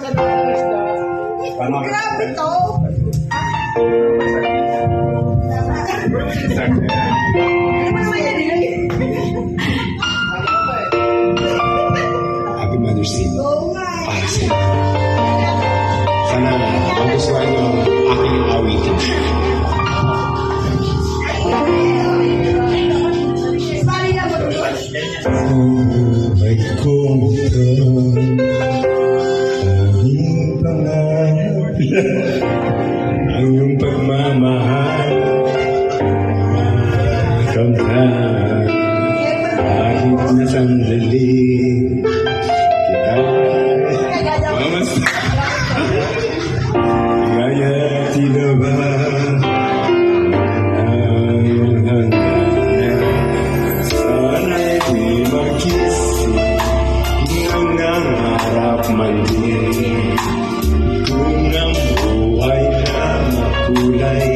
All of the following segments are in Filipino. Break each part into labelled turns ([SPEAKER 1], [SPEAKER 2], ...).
[SPEAKER 1] Grabe to.
[SPEAKER 2] Happy Mother's Day.
[SPEAKER 1] Oo nga.
[SPEAKER 2] Para sa inyo. Sana magustuhan nyo ang aking awitin.
[SPEAKER 1] Bali na mo to.
[SPEAKER 2] Buhay kong ito, aming pangarap lang, ang iyong pagmamahal, kamtan, kahit na sandali, kita mamas. Kaya tinawa ang hangganan, sana'y di magising ng nangarap man din. Kung ang buhay na makulay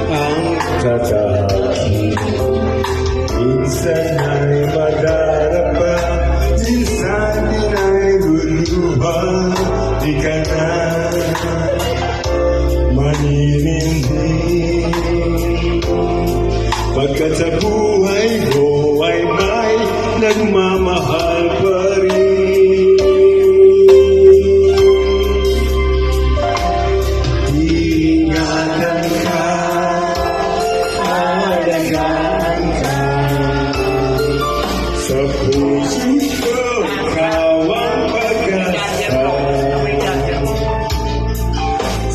[SPEAKER 2] ang tatahaki, minsan ay madarapa, minsan din ay luluha. Di ka na maninindi, pagkat sa buhay ko ay may nagmamahal pa rin. Ingatan ka, alagaan ka, sa puso ko ikaw ang pag-asa.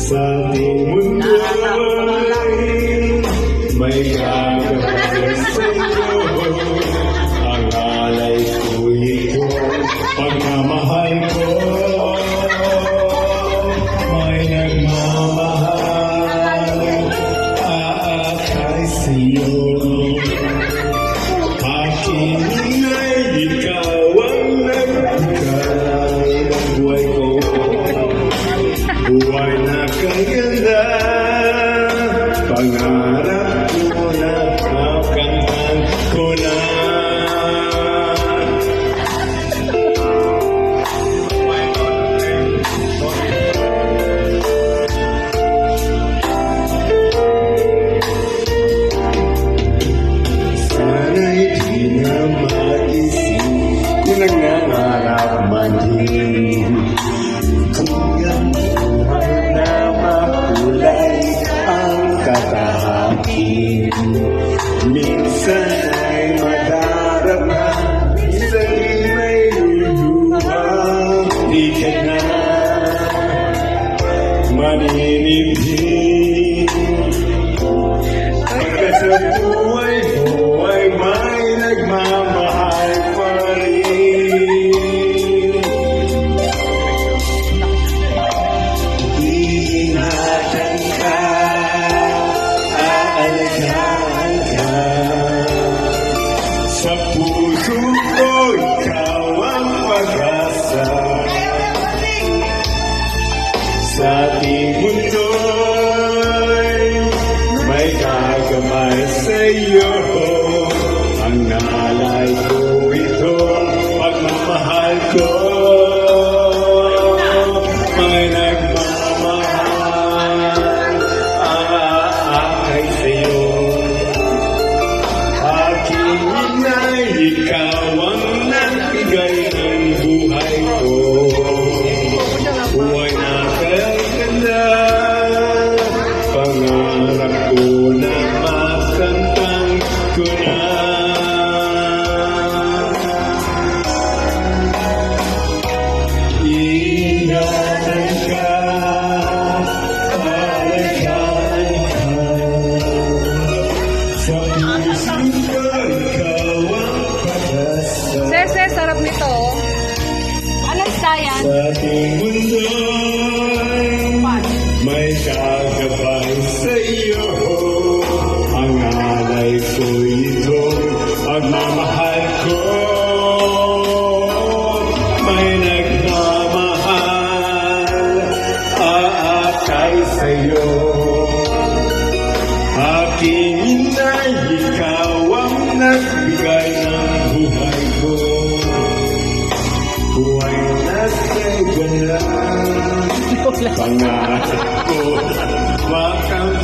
[SPEAKER 2] Sa ating mundo'y may gagawin sa'yo, ang alay ko ito, pagmamahal ko, may nagmamahal, aakay sa'yo. Aking inay, ikaw ang nagbigay ng buhay ko, buhay na kaganda, pangarap ko na makamtan ko na. Sana'y di na magising kung nangangarap man din. Kung ang buhay na makulay ang katahakin, minsan ay madarama, minsan di may luluha. Di ka na maninibig, pagkat sa buhay mo ay may nagmamahal pa rin. Ingatan ka, aalagaan ka, sa puso ko ikaw ang pag-asa. Sa ating mundo'y may gagamay sa'yo, ang nalay ko ito, pagmamahal ko, may nagmamahal, aakay sa'yo. Aking inay, ikaw ang nagbigay ng buhay ko, buhay na kaganda, pangarap ko na makantang ko na. Ingatan ka, alagaan ka, sa puso ko ikaw ang pag-asa.
[SPEAKER 3] Sir, sarap nito. Anong sayan?
[SPEAKER 2] Sa ating mundo'y may kagabay sa'yo, ang alay ko ito, pagmamahal ko, may nagmamahal, aakay sa'yo. Aking inay, ikaw ang nagbigay ng buhay ko, buhay na sa'yo lang.
[SPEAKER 3] Joke lang.
[SPEAKER 2] Pangako, wag kang